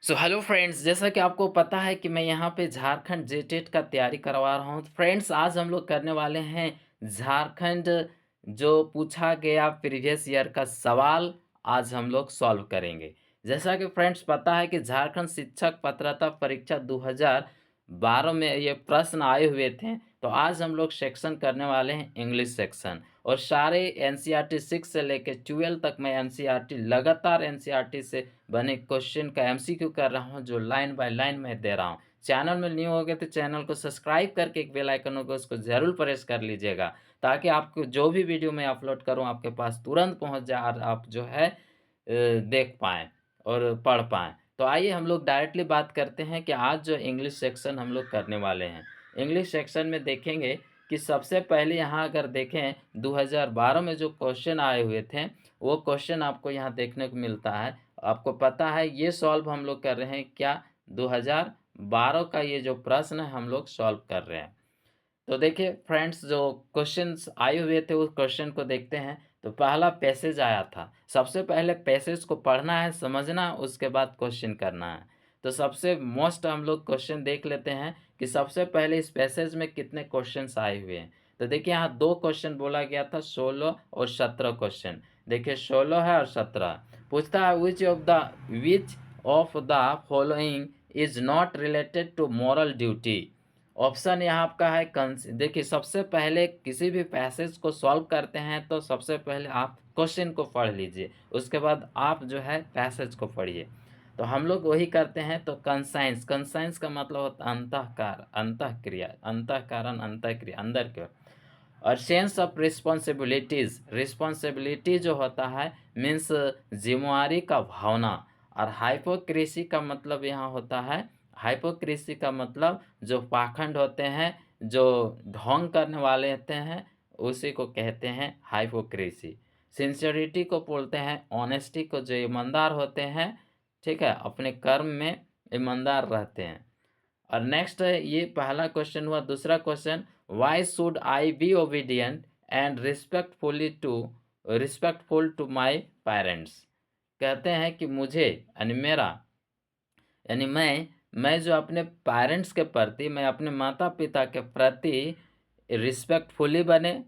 So hello friends, जैसा कि आपको पता है कि मैं यहाँ पे झारखंड जेटेट का तैयारी करवा रहा हूँ। तो फ्रेंड्स, आज हम लोग करने वाले हैं झारखंड जो पूछा गया प्रीवियस ईयर का सवाल आज हम लोग सॉल्व करेंगे। जैसा कि फ्रेंड्स पता है कि झारखंड शिक्षक पात्रता परीक्षा 2012 में ये प्रश्न आए हुए थे। तो आज हम लोग सेक्शन करने वाले हैं इंग्लिश सेक्शन, और सारे एनसीईआरटी 6 से लेकर 12 तक मैं एनसीईआरटी लगातार एनसीईआरटी से बने क्वेश्चन का एमसीक्यू कर रहा हूं, जो लाइन बाय लाइन मैं दे रहा हूं। चैनल में न्यू हो गए तो चैनल को सब्सक्राइब करके एक बेल आइकन होगा उसको ज़रूर प्रेस कर लीजिएगा, ताकि आपको जो भी वीडियो मैं अपलोड करूं आपके पास तुरंत पहुंच जाए और आप जो है देख पाएँ और पढ़ पाएँ। तो आइए हम लोग डायरेक्टली बात करते हैं कि आज जो इंग्लिश सेक्शन हम लोग करने वाले हैं। इंग्लिश सेक्शन में देखेंगे कि सबसे पहले यहाँ अगर देखें 2012 में जो क्वेश्चन आए हुए थे, वो क्वेश्चन आपको यहाँ देखने को मिलता है। आपको पता है ये सॉल्व हम लोग कर रहे हैं क्या, 2012 का ये जो प्रश्न है हम लोग सॉल्व कर रहे हैं। तो देखिए फ्रेंड्स, जो क्वेश्चंस आए हुए थे उस क्वेश्चन को देखते हैं। तो पहला पैसेज आया था। सबसे पहले पैसेज को पढ़ना है, समझना है, उसके बाद क्वेश्चन करना है। तो सबसे मोस्ट हम लोग क्वेश्चन देख लेते हैं कि सबसे पहले इस पैसेज में कितने क्वेश्चंस आए हुए हैं। तो देखिए यहाँ 2 क्वेश्चन बोला गया था, 16 और 17 क्वेश्चन। देखिए 16 है और 17 पूछता है which of the following is not related to moral duty. Option यहाँ आपका है देखिए, सबसे पहले किसी भी पैसेज को सॉल्व करते हैं तो सबसे पहले आप क्वेश्चन को पढ़ लीजिए, उसके बाद आप जो है पैसेज को पढ़िए। तो हम लोग वही करते हैं। तो कंसाइंस, कंसाइंस का मतलब होता है अंतःकार, अंतःक्रिया, अंतःकरण, अंतःक्रिया, अंदर की ओर। और सेंस ऑफ रिस्पॉन्सिबिलिटीज, रिस्पॉन्सिबिलिटी जो होता है मीन्स जिम्मेवारी का भावना। और हाइपोक्रेसी का मतलब यहाँ होता है, हाइपोक्रेसी का मतलब जो पाखंड होते हैं, जो ढोंग करने वाले होते हैं, उसी को कहते हैं हाइपोक्रेसी। सिंसियरिटी को बोलते हैं ऑनेस्टी को, जो ईमानदार होते हैं, ठीक है, अपने कर्म में ईमानदार रहते हैं। और नेक्स्ट है, ये पहला क्वेश्चन हुआ। दूसरा question, why should I be obedient and respectful to my parents. कहते हैं कि मुझे यानी मेरा, यानी मैं जो अपने पेरेंट्स के प्रति, मैं अपने माता पिता के प्रति रिस्पेक्टफुली बने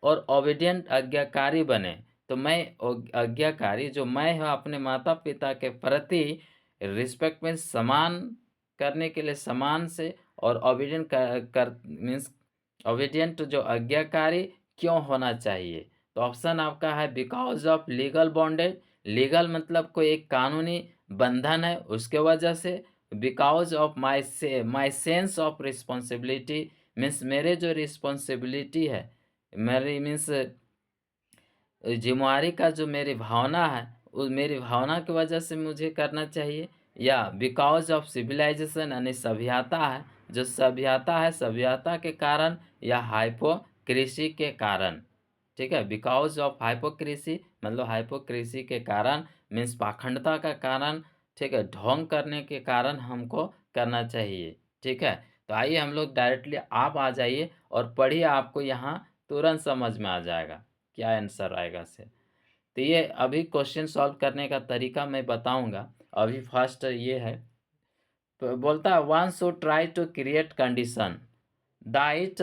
और ओबीडियंट आज्ञाकारी बने। तो मैं आज्ञाकारी जो मैं हूँ अपने माता पिता के प्रति, रिस्पेक्ट में समान करने के लिए समान से, और ओबीडियंट कर मीन्स ओबीडियंट जो आज्ञाकारी क्यों होना चाहिए। तो ऑप्शन आपका है because of legal bonded. Legal मतलब कोई एक कानूनी बंधन है, उसके वजह से। Because of my sense of responsibility means मेरे जो रिस्पॉन्सिबिलिटी है, मेरी मीन्स जिम्मेवारी का जो मेरी भावना है, उस मेरी भावना की वजह से मुझे करना चाहिए। या बिकॉज ऑफ सिविलाइजेशन यानी सभ्यता है, जो सभ्यता है, सभ्यता के कारण, या हाइपोक्रेसी के कारण। ठीक है, बिकॉज ऑफ हाइपोक्रेसी मतलब हाइपोक्रेसी के कारण मीन्स पाखंडता का कारण, ठीक है, ढोंग करने के कारण हमको करना चाहिए। ठीक है, तो आइए हम लोग डायरेक्टली आप आ जाइए और पढ़िए, आपको यहाँ तुरंत समझ में आ जाएगा क्या आंसर आएगा से। तो ये अभी क्वेश्चन सॉल्व करने का तरीका मैं बताऊंगा। अभी फर्स्ट ये है, तो बोलता है one should try to create condition that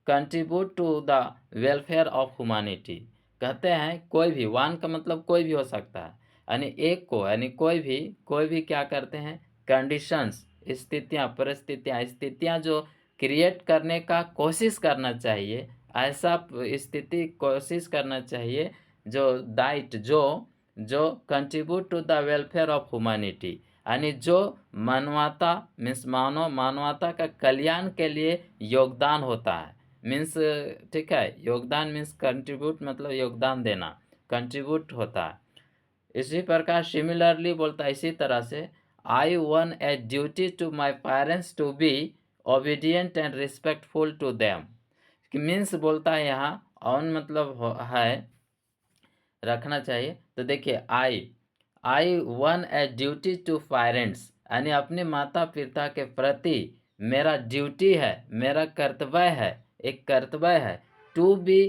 contribute to the welfare of humanity. कहते हैं कोई भी, वन का मतलब कोई भी हो सकता है, यानी एक को, यानी कोई भी क्या करते हैं, कंडीशंस, स्थितियां, परिस्थितियां, स्थितियां जो क्रिएट करने का कोशिश करना चाहिए, ऐसा स्थिति कोशिश करना चाहिए जो दाइट जो contribute to the welfare of humanity, यानी जो मानवता मीन्स मानवता का कल्याण के लिए योगदान होता है। मीन्स, ठीक है, योगदान मीन्स कंट्रीब्यूट मतलब योगदान देना, कंट्रीब्यूट होता है। इसी प्रकार सिमिलरली बोलता है इसी तरह से, I owe a duty to my parents to be obedient and respectful to them. Means बोलता है यहाँ ऑन मतलब है रखना चाहिए। तो देखिए I owe a duty to parents, यानी अपने माता पिता के प्रति मेरा ड्यूटी है, मेरा कर्तव्य है, एक कर्तव्य है, to be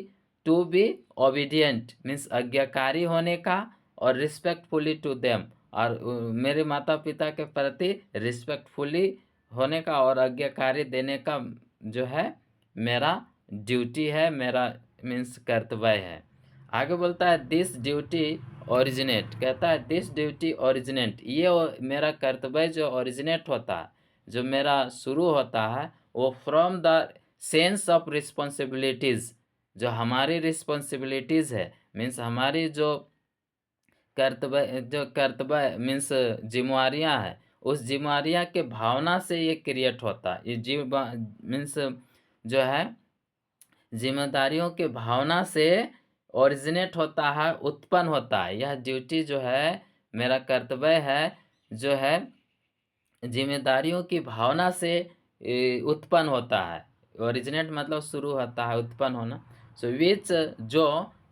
to be obedient means आज्ञाकारी होने का, और रिस्पेक्टफुली टू देम, और मेरे माता पिता के प्रति रिस्पेक्टफुली होने का और आज्ञाकारी देने का जो है मेरा ड्यूटी है, मेरा मीन्स कर्तव्य है। आगे बोलता है दिस ड्यूटी ओरिजिनेट, कहता है दिस ड्यूटी ओरिजिनेट, ये मेरा कर्तव्य जो ओरिजिनेट होता है, जो मेरा शुरू होता है, वो from the sense of responsibilities, जो हमारी रिस्पॉन्सिबिलिटीज़ है, मीन्स हमारी जो कर्तव्य मीन्स जिम्मेवारियाँ हैं, उस जिम्मेवारियाँ के भावना से ये क्रिएट होता है। ये मीन्स जो है जिम्मेदारियों के भावना से ओरिजिनेट होता है, उत्पन्न होता है। यह ड्यूटी जो है मेरा कर्तव्य है, जो है जिम्मेदारियों की भावना से उत्पन्न होता है। ओरिजिनेट मतलब शुरू होता है, उत्पन्न होना। So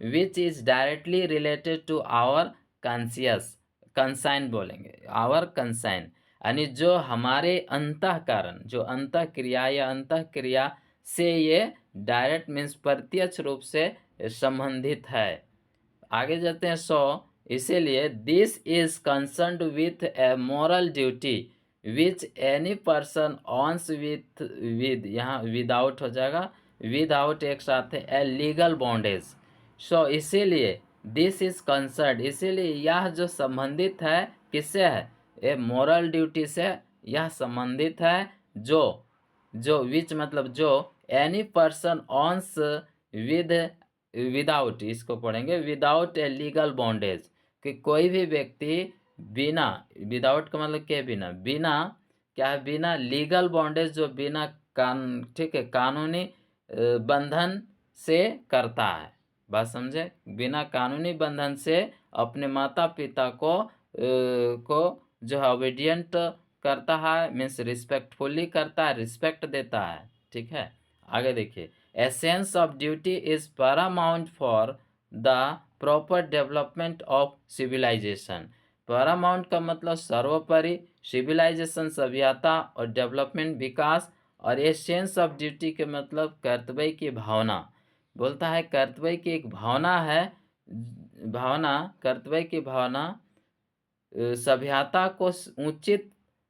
which is directly related to our conscious, conscience बोलेंगे, आवर कंसाइन, यानी जो हमारे अंतःकरण, जो अंतः क्रिया या अंतः क्रिया से ये डायरेक्ट मीन्स प्रत्यक्ष रूप से संबंधित है। आगे जाते हैं। इसीलिए this is concerned with a moral duty which any person owns with यहाँ विदाउट हो जाएगा, विदाउट एक साथ है ए लीगल बॉन्डेज। इसीलिए दिस इज कंसर्न्ड, इसीलिए यह जो संबंधित है किससे है, ए मोरल ड्यूटी से यह संबंधित है, जो विच मतलब जो any person owns with without, इसको पढ़ेंगे विदाउट ए लीगल बॉन्डेज, कि कोई भी व्यक्ति बिना, विदाउट का मतलब के बिना, बिना क्या है, बिना लीगल बॉन्डेज, जो बिना ठीक है कानूनी बंधन से करता है, बात समझे, बिना कानूनी बंधन से अपने माता पिता को जो है ओबीडियंट करता है, मीन्स रिस्पेक्टफुली करता है, रिस्पेक्ट देता है। ठीक है, आगे देखिए। A sense of duty is paramount for the proper development of civilization। paramount का मतलब सर्वोपरि, सिविलाइजेशन सभ्यता और डेवलपमेंट विकास, और ये सेंस ऑफ ड्यूटी के मतलब कर्तव्य की भावना। बोलता है कर्तव्य की एक भावना है, भावना, कर्तव्य की भावना सभ्यता को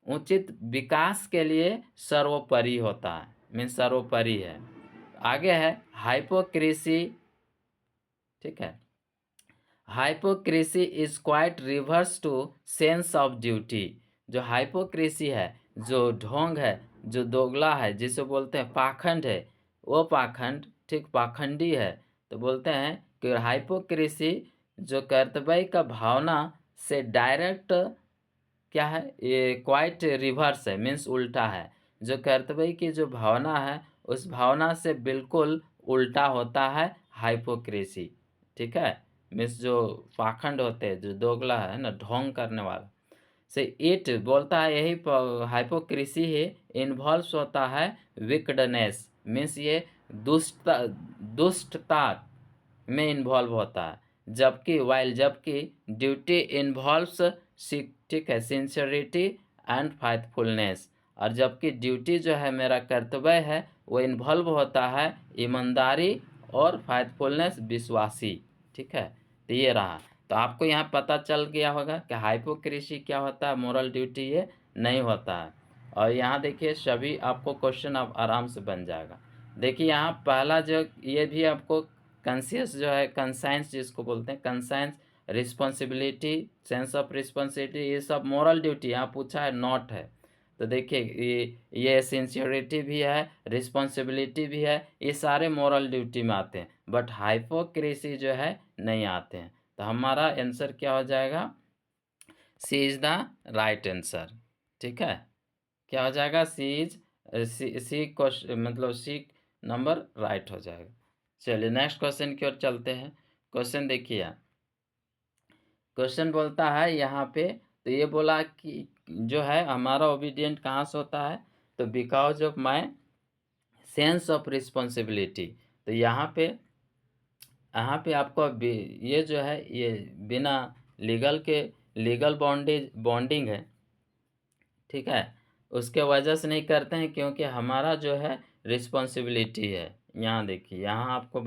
उचित विकास के लिए सर्वोपरि होता है, मीन्स सर्वोपरि है। आगे है हाइपोक्रेसी। ठीक है, hypocrisy is quite reverse to sense of duty. जो हाइपोक्रेसी है, जो ढोंग है, जो दोगला है, जिसे बोलते हैं पाखंड है, वो पाखंड ठीक पाखंडी है। तो बोलते हैं कि हाइपोक्रेसी जो कर्तव्य का भावना से डायरेक्ट क्या है, ये क्वाइट रिवर्स है, मीन्स उल्टा है। जो कर्तव्य की जो भावना है, उस भावना से बिल्कुल उल्टा होता है हाइपोक्रेसी। ठीक है, मीन्स जो पाखंड होते हैं, जो दोगला है ना, ढोंग करने वाला से इट बोलता है, यही हाइपोक्रेसी ही इन्वॉल्व होता है विकडनेस, मीन्स ये दुष्टता में इन्वॉल्व होता है। जबकि ड्यूटी इन्वॉल्व्स, ठीक है, सिंसियरिटी एंड फाइथफुलनेस, और जबकि ड्यूटी जो है मेरा कर्तव्य है, वो इन्वॉल्व होता है ईमानदारी और फाइथफुलनेस, विश्वासी। ठीक है, तो ये रहा। तो आपको यहाँ पता चल गया होगा कि हाइपोक्रेसी क्या होता है, मोरल ड्यूटी ये नहीं होता है। और यहाँ देखिए सभी आपको क्वेश्चन आप आराम से बन जाएगा। देखिए यहाँ पहला जो ये भी आपको कंसियस जो है, कंसाइंस जिसको बोलते हैं, conscience, responsibility, sense of responsibility, ये सब मोरल ड्यूटी यहाँ पूछा है, नॉट है। तो देखिए ये सिंसियरिटी भी है, रिस्पॉन्सिबिलिटी भी है, ये सारे मोरल ड्यूटी में आते हैं, बट हाइपोक्रेसी जो है नहीं आते हैं। तो हमारा आंसर क्या हो जाएगा, सी इज द राइट आंसर। ठीक है, क्या हो जाएगा, सी क्वेश्चन मतलब सी नंबर राइट हो जाएगा। चलिए नेक्स्ट क्वेश्चन की ओर चलते हैं। क्वेश्चन देखिए, क्वेश्चन बोलता है यहाँ पे, तो ये बोला कि जो है हमारा ओबीडियंट कहाँ से होता है, तो because of my sense of responsibility. तो यहाँ पे आपको ये जो है ये बिना लीगल बॉन्डिंग है। ठीक है, उसके वजह से नहीं करते हैं, क्योंकि हमारा जो है रिस्पॉन्सिबिलिटी है। यहाँ देखिए, यहाँ आपको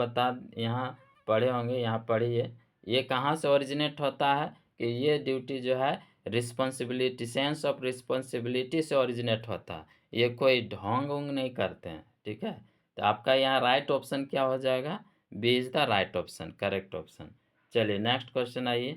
यहाँ पढ़े होंगे, यहाँ पढ़िए, ये कहाँ से ओरिजिनेट होता है कि ये ड्यूटी जो है रिस्पॉन्सिबिलिटी, सेंस ऑफ रिस्पॉन्सिबिलिटी से ओरिजिनेट होता है। ये कोई ढोंग वोंग नहीं करते हैं, ठीक है। तो आपका यहाँ राइट ऑप्शन क्या हो जाएगा? B is the right option, correct option. चलिए नेक्स्ट क्वेश्चन आइए।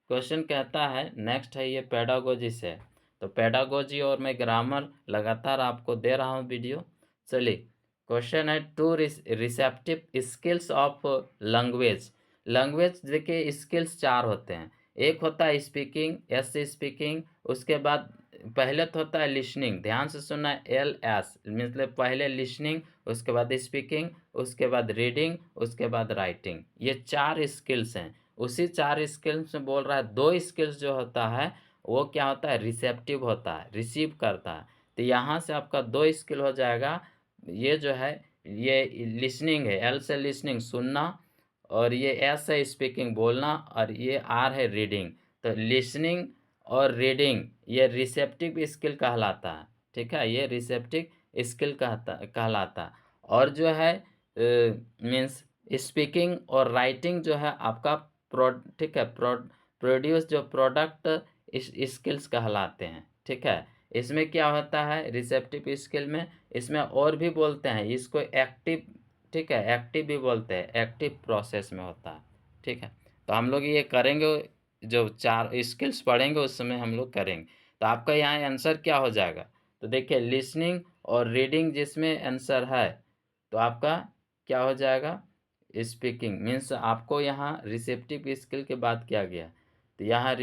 क्वेश्चन कहता है, नेक्स्ट है ये पेडागोजी से। तो पेडागोजी और मैं ग्रामर लगातार आपको दे रहा हूँ वीडियो। चलिए क्वेश्चन है, two receptive skills of language. Language देखिए स्किल्स चार होते हैं। एक होता है स्पीकिंग, एस स्पीकिंग, उसके बाद पहले तो होता है लिसनिंग, ध्यान से सुनना, एल एस मतलब पहले लिसनिंग, उसके बाद स्पीकिंग, उसके बाद रीडिंग, उसके बाद राइटिंग। ये चार स्किल्स हैं। उसी चार स्किल्स में बोल रहा है दो स्किल्स जो होता है वो क्या होता है? रिसेप्टिव होता है, रिसीव करता है। तो यहाँ से आपका दो स्किल हो जाएगा। ये जो है ये लिसनिंग है, एल से लिसनिंग सुनना, और ये एस है स्पीकिंग बोलना, और ये आर है रीडिंग। तो लिसनिंग और रीडिंग ये रिसेप्टिव स्किल कहलाता है, ठीक है, ये रिसेप्टिव स्किल कहलाता है। और जो है मीन्स स्पीकिंग और राइटिंग जो है आपका ठीक है, प्रोड्यूस जो प्रोडक्ट स्किल्स कहलाते हैं, ठीक है। इसमें क्या होता है रिसेप्टिव स्किल में, इसमें और भी बोलते हैं इसको एक्टिव, ठीक है, एक्टिव भी बोलते हैं, एक्टिव प्रोसेस में होता है, ठीक है। तो हम लोग ये करेंगे, जो चार स्किल्स पढ़ेंगे उस समय हम लोग करेंगे। तो आपका यहाँ आंसर क्या हो जाएगा? तो देखिए लिसनिंग और रीडिंग जिसमें आंसर है, तो आपका क्या हो जाएगा? स्पीकिंग मीन्स आपको यहाँ रिसेप्टिव स्किल के बाद क्या गया, तो यहाँ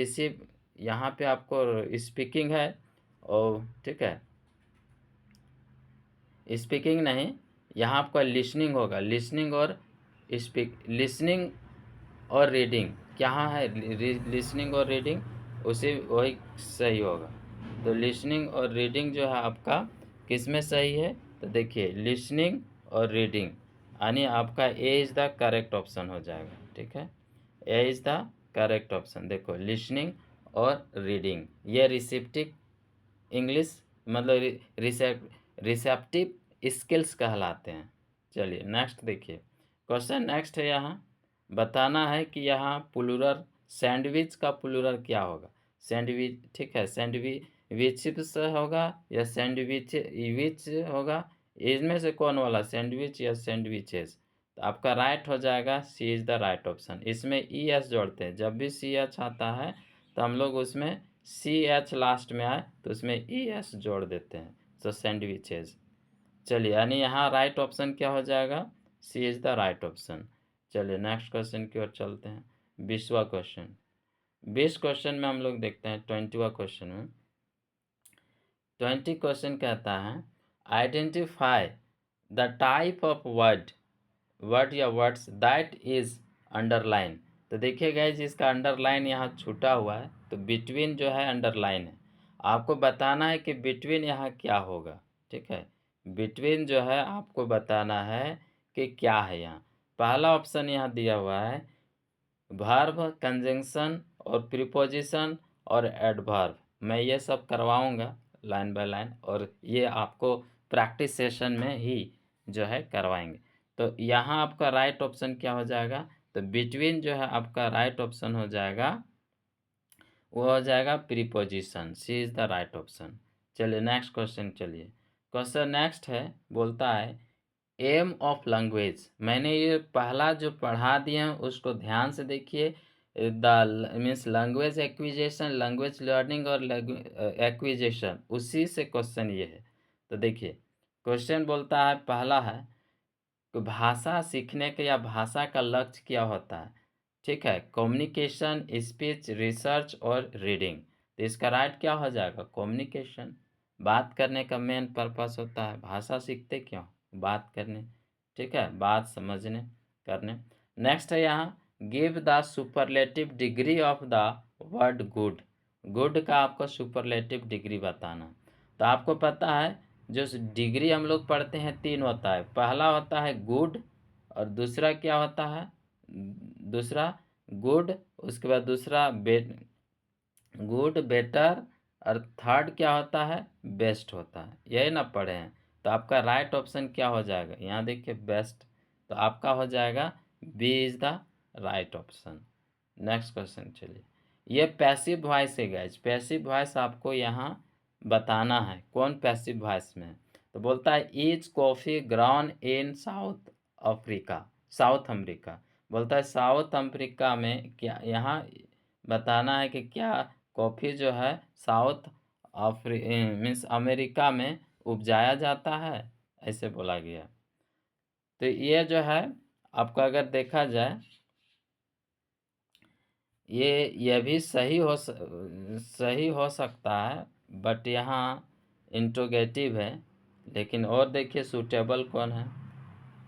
यहाँ पे आपको स्पीकिंग है, और ठीक है, स्पीकिंग नहीं, यहाँ आपका लिसनिंग होगा, लिसनिंग और लिसनिंग और रीडिंग क्या है, लिसनिंग और रीडिंग उसी वही सही होगा। तो लिसनिंग और रीडिंग जो है आपका किस में सही है? तो देखिए लिसनिंग और रीडिंग, यानी आपका A is the correct option हो जाएगा, ठीक है। A is the correct option. देखो लिसनिंग और रीडिंग ये रिसेप्टिव इंग्लिश मतलब रिसेप्टिव स्किल्स कहलाते हैं। चलिए नेक्स्ट देखिए, क्वेश्चन नेक्स्ट है, यहाँ बताना है कि यहाँ प्लूरल सैंडविच का प्लूरल क्या होगा। सैंडविच, ठीक है, सैंडविच होगा या सैंडविच विच होगा, इनमें से कौन वाला, सैंडविच या सैंडविचेस? तो आपका राइट हो जाएगा, सी इज़ द राइट ऑप्शन। इसमें ई एस जोड़ते हैं, जब भी सी एच आता है तो हम लोग उसमें सी एच लास्ट में आए तो उसमें ई एस जोड़ देते हैं, तो सैंडविचेज। चलिए यानी यहाँ राइट ऑप्शन क्या हो जाएगा? सी इज़ द राइट ऑप्शन। चलिए नेक्स्ट क्वेश्चन की ओर चलते हैं। 20वां क्वेश्चन, 20 क्वेश्चन में हम लोग देखते हैं 20वां क्वेश्चन में। 20 क्वेश्चन कहता है, identify the type of word या वर्ड्स दैट इज अंडरलाइन। तो देखिए गाइज इसका अंडरलाइन यहाँ छूटा हुआ है, तो बिटवीन जो है अंडरलाइन है। आपको बताना है कि बिटवीन यहाँ क्या होगा, ठीक है। बिटवीन जो है आपको बताना है कि क्या है यहाँ। पहला ऑप्शन यहाँ दिया हुआ है वर्ब, कंजंक्शन और प्रीपोजिशन और एडवर्ब। मैं ये सब करवाऊँगा लाइन बाय लाइन, और ये आपको प्रैक्टिस सेशन में ही जो है करवाएंगे। तो यहाँ आपका राइट ऑप्शन क्या हो जाएगा? तो बिटवीन जो है आपका राइट ऑप्शन हो जाएगा, वो हो जाएगा preposition, C is the right option. चलिए नेक्स्ट क्वेश्चन, चलिए क्वेश्चन नेक्स्ट है, बोलता है एम ऑफ लैंग्वेज। मैंने ये पहला जो पढ़ा दिए हैं उसको ध्यान से देखिए। The means language acquisition, language learning और एक्विजिशन, उसी से क्वेश्चन ये है। तो देखिए क्वेश्चन बोलता है, पहला है कि भाषा सीखने का या भाषा का लक्ष्य क्या होता है, ठीक है, कम्युनिकेशन, स्पीच, रिसर्च और रीडिंग। तो इसका राइट क्या हो जाएगा? कम्युनिकेशन। बात करने का मेन पर्पस होता है, भाषा सीखते क्यों? बात करने, ठीक है, बात समझने करने। नेक्स्ट है यहाँ give the superlative degree of the word good. Good का आपको सुपरलेटिव डिग्री बताना। तो आपको पता है जो डिग्री हम लोग पढ़ते हैं तीन होता है। पहला होता है गुड, और दूसरा क्या होता है? दूसरा गुड, उसके बाद दूसरा गुड, बेटर, और थर्ड क्या होता है? बेस्ट होता है। यही ना पढ़े हैं। तो आपका राइट ऑप्शन क्या हो जाएगा? यहाँ देखिए बेस्ट, तो आपका हो जाएगा B is the right option. Next question, चलिए ये पैसिव वॉइस है गाइज, पैसिव वॉइस आपको यहाँ बताना है कौन पैसिव वॉइस में है। तो बोलता है is coffee ground in south Africa, south America. बोलता है साउथ अफ्रीका में क्या, यहाँ बताना है कि क्या कॉफ़ी जो है साउथ मीन्स अमेरिका में उपजाया जाता है, ऐसे बोला गया। तो ये जो है आपका अगर देखा जाए ये भी सही हो सकता है, बट यहाँ इंट्रोगेटिव है। लेकिन और देखिए सूटेबल कौन है।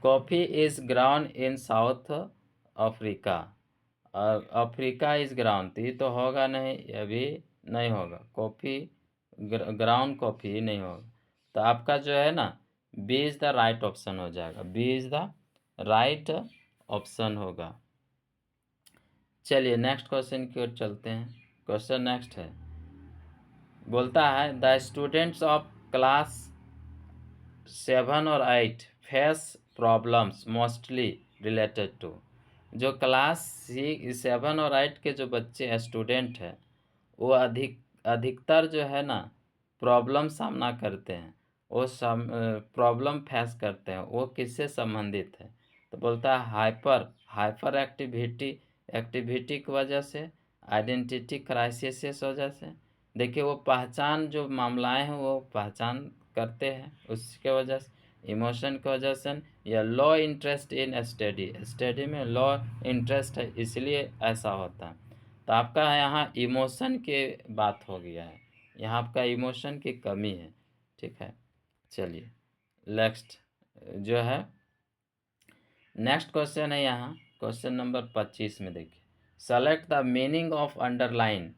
Coffee is ground in south Africa, और अफ्रीका इज़ ग्राउंड, तो ये तो होगा नहीं, ये भी नहीं होगा। कॉफ़ी ग्राउंड कॉफ़ी नहीं होगा। तो आपका जो है ना B is the right option हो जाएगा, B is the right option होगा। चलिए नेक्स्ट क्वेश्चन की ओर चलते हैं। क्वेश्चन नेक्स्ट है, बोलता है द स्टूडेंट्स ऑफ क्लास 7 और 8 face problems mostly related to. जो क्लास 7 और 8 के जो बच्चे स्टूडेंट हैं वो अधिकतर जो है ना प्रॉब्लम सामना करते हैं, वो प्रॉब्लम फेस करते हैं, वो किससे संबंधित है। तो बोलता है हाइपर एक्टिविटी की वजह से, आइडेंटिटी क्राइसिस की वजह से। देखिए वो पहचान जो मामलाएं हैं वो पहचान करते हैं उसके वजह से, इमोशन की वजह से, या लो इंटरेस्ट इन स्टडी में लो इंटरेस्ट है इसलिए ऐसा होता है। तो आपका यहाँ इमोशन के बात हो गया है, यहाँ आपका इमोशन की कमी है। ठीक है, चलिए नेक्स्ट जो है नेक्स्ट क्वेश्चन है यहाँ क्वेश्चन नंबर 25 में देखिए, select the meaning of underline,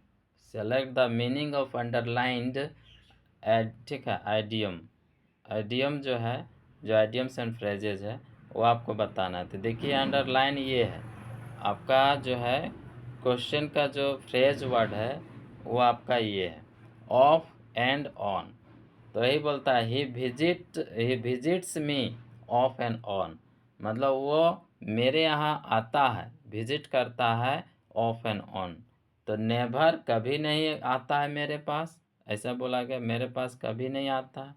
select the meaning of underlined ठीक है आइडियम। आइडियम जो है, जो आइडियम्स एंड फ्रेजेज है वो आपको बताना है। तो देखिए अंडरलाइन ये है आपका जो है क्वेश्चन का जो फ्रेज वर्ड है वो आपका ये है ऑफ एंड ऑन। तो यही बोलता है he visits me off and on, मतलब वो मेरे यहाँ आता है, विजिट करता है ऑफ एंड ऑन। तो नेवर कभी नहीं आता है मेरे पास, ऐसा बोला गया, मेरे पास कभी नहीं आता है।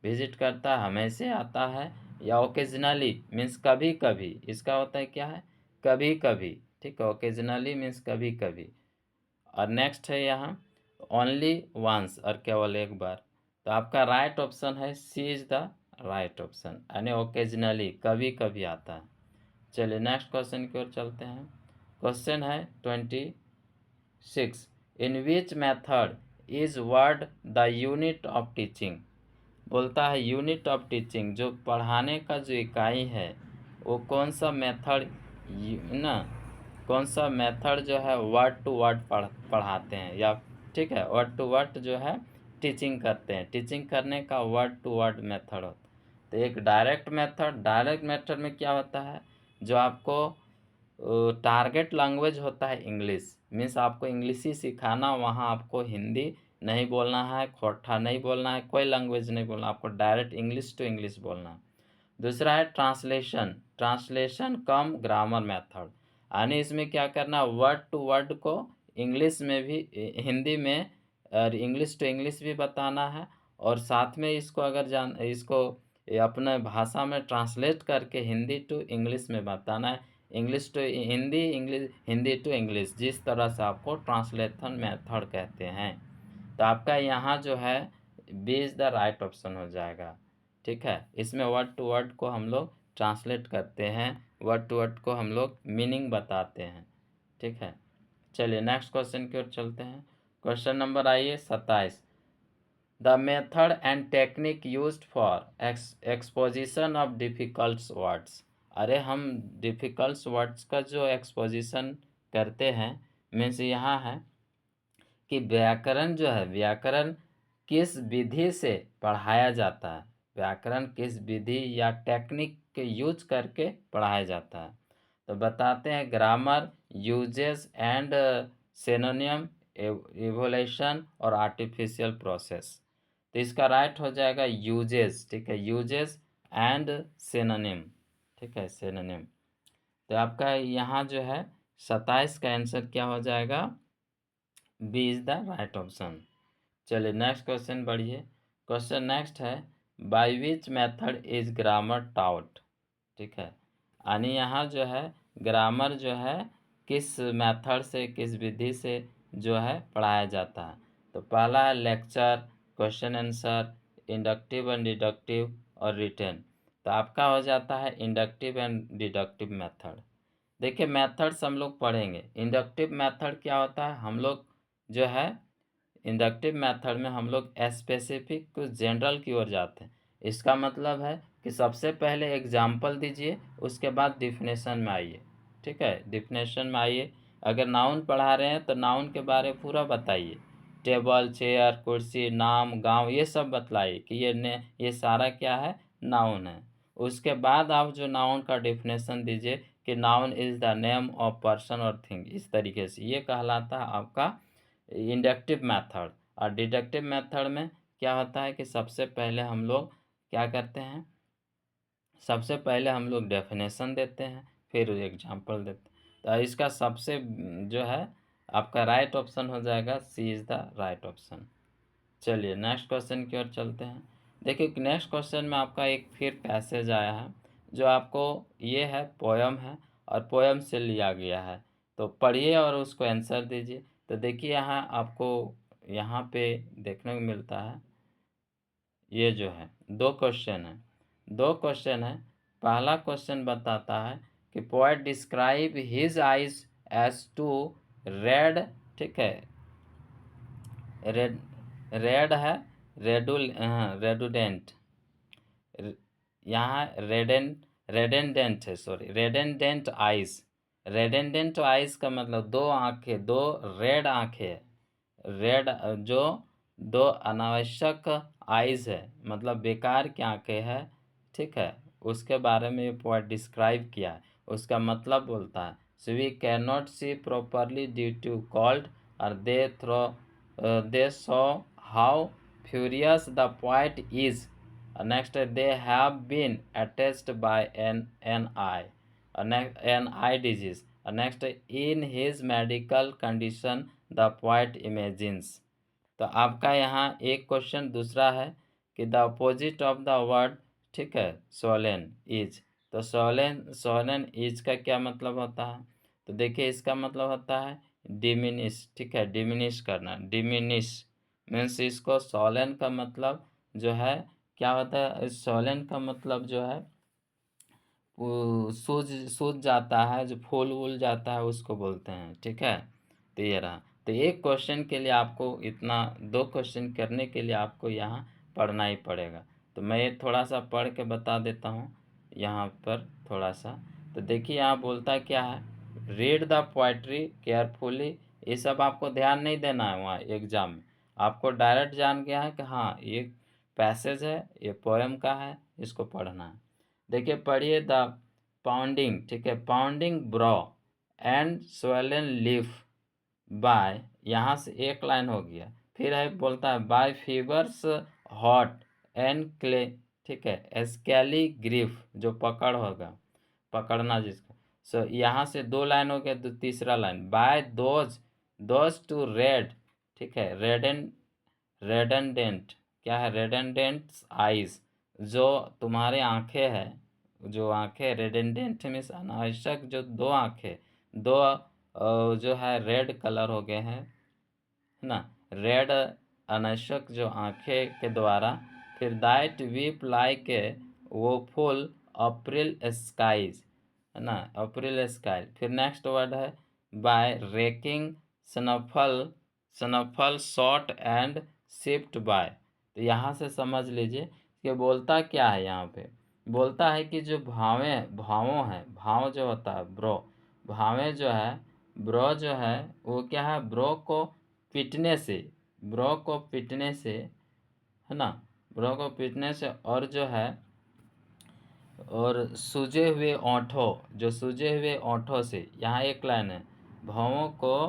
विजिट करता है हमेशा आता है, या ओकेजनली मीन्स कभी कभी, इसका होता है क्या है कभी कभी। ठीक है, ओकेजनली मीन्स कभी कभी। और नेक्स्ट है यहाँ ओनली वंस, और केवल एक बार। तो आपका राइट ऑप्शन है सी इज द राइट ऑप्शन, यानी ओकेजनली कभी कभी आता है। चलिए नेक्स्ट क्वेश्चन की ओर चलते हैं। क्वेश्चन है 26, in which method is word the unit of teaching. बोलता है यूनिट ऑफ टीचिंग, जो पढ़ाने का जो इकाई है वो कौन सा मेथड ना, कौन सा मेथड जो है वर्ड टू वर्ड पढ़ाते हैं, या ठीक है वर्ड टू वर्ड जो है टीचिंग करते हैं, टीचिंग करने का वर्ड टू वर्ड मेथड होता है। तो एक डायरेक्ट मेथड में क्या होता है, जो आपको टारगेट लैंग्वेज होता है इंग्लिश, मीन्स आपको इंग्लिश ही सिखाना, वहाँ आपको हिंदी नहीं बोलना है, खोटा नहीं बोलना है, कोई लैंग्वेज नहीं बोलना, आपको डायरेक्ट इंग्लिश टू इंग्लिश बोलना है। दूसरा है ट्रांसलेशन कम ग्रामर मेथड, यानी इसमें क्या करना, वर्ड टू वर्ड को इंग्लिश में भी हिंदी में और इंग्लिश टू इंग्लिश भी बताना है, और साथ में इसको अगर इसको अपने भाषा में ट्रांसलेट करके हिंदी टू इंग्लिश में बताना है, English to Hindi, Hindi to English, जिस तरह से आपको ट्रांसलेशन मेथड कहते हैं। तो आपका यहाँ जो है B is the right option हो जाएगा। ठीक है, इसमें वर्ड टू वर्ड को हम लोग ट्रांसलेट करते हैं, वर्ड टू वर्ड को हम लोग मीनिंग बताते हैं। ठीक है, चलिए नेक्स्ट क्वेश्चन की ओर चलते हैं। क्वेश्चन नंबर आइए 27, the method and technique used for exposition of difficult words. अरे हम डिफ़िकल्ट वर्ड्स का जो एक्सपोजिशन करते हैं, मीन्स यहाँ है कि व्याकरण जो है, व्याकरण किस विधि से पढ़ाया जाता है, व्याकरण किस विधि या टेक्निक के यूज करके पढ़ाया जाता है। तो बताते हैं grammar, uses and synonym, evolution और आर्टिफिशियल प्रोसेस। तो इसका राइट हो जाएगा यूजेस। ठीक है, यूजेस एंड सिनोनिम। ठीक है, सिनोनिम। तो आपका यहाँ जो है 27 का आंसर क्या हो जाएगा, B is the right option. चलिए नेक्स्ट क्वेश्चन बढ़िए। क्वेश्चन नेक्स्ट है, by which method is grammar taught. ठीक है, यानी यहाँ जो है ग्रामर जो है किस मेथड से, किस विधि से जो है पढ़ाया जाता है। तो पहला है lecture, question answer, inductive and deductive और रिटेन। तो आपका हो जाता है इंडक्टिव एंड डिडक्टिव मेथड। देखिए मेथड्स हम लोग पढ़ेंगे। इंडक्टिव मेथड क्या होता है, हम लोग जो है इंडक्टिव मेथड में हम लोग स्पेसिफिक कुछ जनरल की ओर जाते हैं। इसका मतलब है कि सबसे पहले एग्जाम्पल दीजिए, उसके बाद डिफिनेशन में आइए। ठीक है, डिफिनेशन में आइए। अगर नाउन पढ़ा रहे हैं तो नाउन के बारे में पूरा बताइए, टेबल, चेयर, कुर्सी, नाम, गांव, ये सब बतलाइए कि ये सारा क्या है, नाउन है। उसके बाद आप जो नाउन का डिफिनेशन दीजिए कि noun is the name of person और थिंग, इस तरीके से ये कहलाता है आपका इंडक्टिव मेथड। और डिडक्टिव मेथड में क्या होता है कि सबसे पहले हम लोग क्या करते हैं, सबसे पहले हम लोग डेफिनेशन देते हैं, फिर एग्जांपल देते हैं। तो इसका सबसे जो है आपका राइट ऑप्शन हो जाएगा, सी इज़ द राइट ऑप्शन। चलिए नेक्स्ट क्वेश्चन की ओर चलते हैं। देखिए नेक्स्ट क्वेश्चन में आपका एक फिर पैसेज आया है जो आपको, ये है पोयम है और पोयम से लिया गया है। तो पढ़िए और उसको आंसर दीजिए। तो देखिए यहाँ आपको यहाँ पे देखने को मिलता है, ये जो है दो क्वेश्चन है, दो क्वेश्चन है। पहला क्वेश्चन बताता है कि poet describe his eyes as two red. ठीक है, रेड, रेड है, रेडुडेंट, यहाँ रेडेंडेंट है, sorry, redundant eyes. Redundant eyes का मतलब दो आंखें, दो रेड आंखें, रेड जो दो अनावश्यक आइज है, मतलब बेकार की आंखें हैं। ठीक है, उसके बारे में ये पोएट डिस्क्राइब किया है। उसका मतलब बोलता है, so we can not see properly due to cold, और they so how furious the poet is. Next, they have been attached by an eye, an eye disease. Next, in his medical condition the poet imagines. तो आपका यहाँ एक question दूसरा है कि the opposite of the word, ठीक है, Solan is. तो सोलेन इज का क्या मतलब होता है। तो देखिए इसका मतलब होता है डिमिनिश। ठीक है, डिमिनिश करना, डिमिनिश मीन्स इसको सोलेन का मतलब जो है क्या होता है, सोलेन का मतलब जो है वो सूझ जाता है, जो फूल वूल जाता है उसको बोलते हैं। ठीक है, तो ये रहा। तो एक क्वेश्चन के लिए आपको इतना, दो क्वेश्चन करने के लिए आपको यहाँ पढ़ना ही पड़ेगा। तो मैं ये थोड़ा सा पढ़ के बता देता हूँ यहाँ पर थोड़ा सा। तो देखिए यहाँ बोलता क्या है, रीड द पोएट्री केयरफुली। ये सब आपको ध्यान नहीं देना है वहाँ एग्जाम में, आपको डायरेक्ट जान गया है कि हाँ ये पैसेज है, ये पोएम का है, इसको पढ़ना है। देखिए पढ़िए, द पाउंडिंग, ठीक है, pounding brow and swollen leaf by, यहाँ से एक लाइन हो गया। फिर है बोलता है by fevers hot and clay, ठीक है, स्केली ग्रीफ, जो पकड़ होगा, पकड़ना जिसका। सो यहाँ से दो लाइन हो गया, तो तीसरा line by those, those two red, ठीक है, रेडेंडेंट, क्या है, रेडेंडेंट आइज, जो तुम्हारे आंखें हैं, जो आंखें रेडेंडेंट मीन्स अनावश्यक, जो दो आंखें, दो जो है रेड कलर हो गए हैं, है ना, रेड अनावश्यक जो आंखें के द्वारा। फिर दैट वीप लाइक ए, वो फुल अप्रैल स्काईज, है ना, अप्रैल स्काई। फिर नेक्स्ट वर्ड है by racking snuffle, snuffle shot and shift by. तो यहाँ से समझ लीजिए कि बोलता क्या है यहाँ पे, बोलता है कि जो भावें, भावों हैं, भाव जो होता है ब्रो, भावें जो है, ब्रो जो है वो क्या है, ब्रो को पीटने से, ब्रो को पीटने से, है ना, ब्रो को पीटने से, और जो है, और सूजे हुए ओंठों, जो सूजे हुए ओंठों से, यहाँ एक लाइन है, भावों को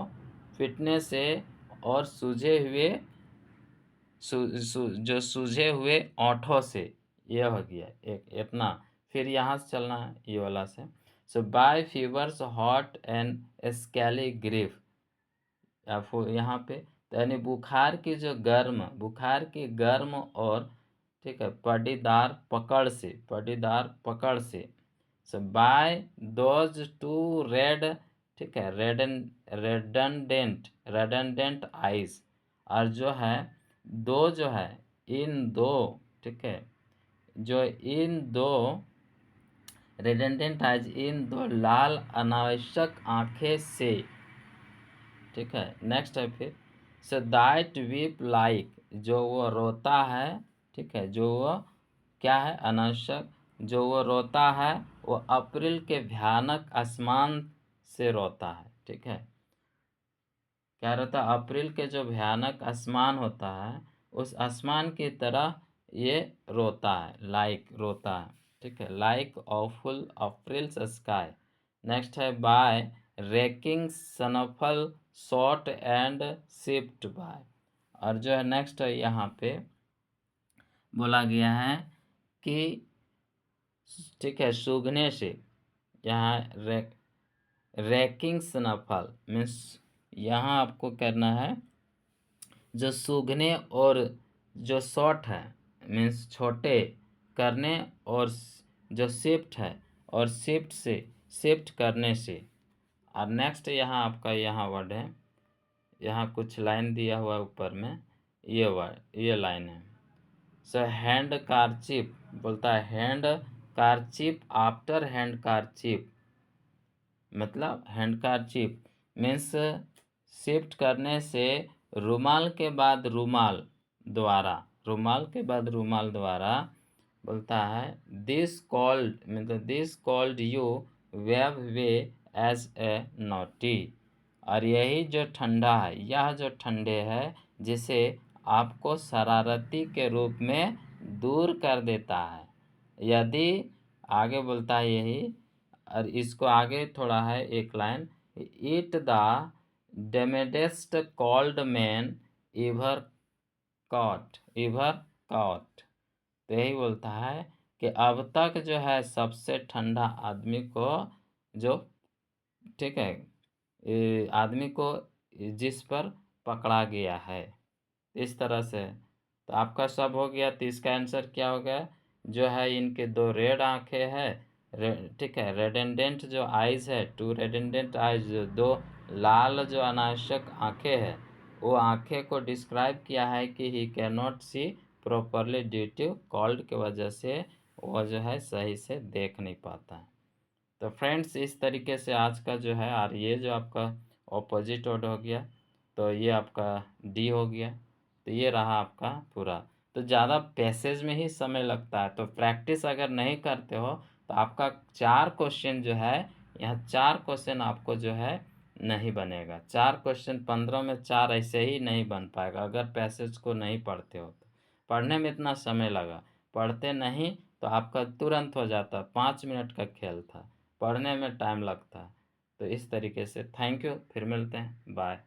पीटने से और सूजे हुए, जो सूझे हुए ओंठों से, ये हो गया एक इतना। फिर यहाँ से चलना है ये वाला से, so by fevers hot and scaly grief, या यहाँ पे तो यानी बुखार की गर्म और ठीक है पटीदार पकड़ से बाय दोज टू रेड ठीक है रेडंडेंट आइस। और जो है जो है इन दो ठीक है जो इन दो रेडंडेंट आइज इन दो लाल अनावश्यक आंखें से ठीक है। नेक्स्ट है फिर सो दैट वीप लाइक जो वो रोता है ठीक है जो वो क्या है अनावश्यक जो वो रोता है वो अप्रैल के भयानक आसमान से रोता है ठीक है। क्या रहता है अप्रैल के जो भयानक आसमान होता है उस आसमान की तरह ये रोता है लाइक रोता है ठीक है like awful Aprils sky. Next है by racking snuffle short and shift by. और जो है नेक्स्ट है यहाँ पे बोला गया है कि ठीक है सूंघने से यहाँ रैकिंग स्नफल मीन्स यहाँ आपको करना है जो सूंघने और जो शॉर्ट है मीन्स छोटे करने और जो शिफ्ट है और शिफ्ट करने से। और नेक्स्ट यहाँ आपका यहाँ वर्ड है यहाँ कुछ लाइन दिया हुआ है ऊपर में ये लाइन है सो हैंड कारचिप बोलता है हैंड कारचिप आफ्टर हैंड कारचिप मतलब हैंड कारचिप मीन्स शिफ्ट करने से रुमाल के बाद रुमाल द्वारा बोलता है दिस कॉल्ड मतलब this cold you web way as a knotty. और यही जो ठंडा है यह जो ठंडे है जिसे आपको शरारती के रूप में दूर कर देता है यदि आगे बोलता है यही। और इसको आगे थोड़ा है एक line it the damnedest cold man ever caught. तो यही बोलता है कि अब तक जो है सबसे ठंडा आदमी को जो ठीक है आदमी को जिस पर पकड़ा गया है इस तरह से। तो आपका सब हो गया तो इसका आंसर क्या हो गया जो है इनके दो रेड आंखें है ठीक है रेडेंडेंट जो आइज है टू रेडेंडेंट आइज दो लाल जो अनावश्यक आंखें है वो आंखें को डिस्क्राइब किया है कि he can not see properly due to cold की वजह से वो जो है सही से देख नहीं पाता है। तो फ्रेंड्स इस तरीके से आज का जो है और ये जो आपका ऑपोजिट वर्ड हो गया तो ये आपका डी हो गया तो ये रहा आपका पूरा। तो ज़्यादा पैसेज में ही समय लगता है तो प्रैक्टिस अगर नहीं करते हो तो आपका 4 क्वेश्चन जो है यहाँ 4 क्वेश्चन आपको जो है नहीं बनेगा 4 क्वेश्चन 15 में 4 ऐसे ही नहीं बन पाएगा अगर पैसेज को नहीं पढ़ते हो तो। पढ़ने में इतना समय लगा पढ़ते नहीं तो आपका तुरंत हो जाता 5 मिनट का खेल था पढ़ने में टाइम लगता है। तो इस तरीके से थैंक यू फिर मिलते हैं बाय।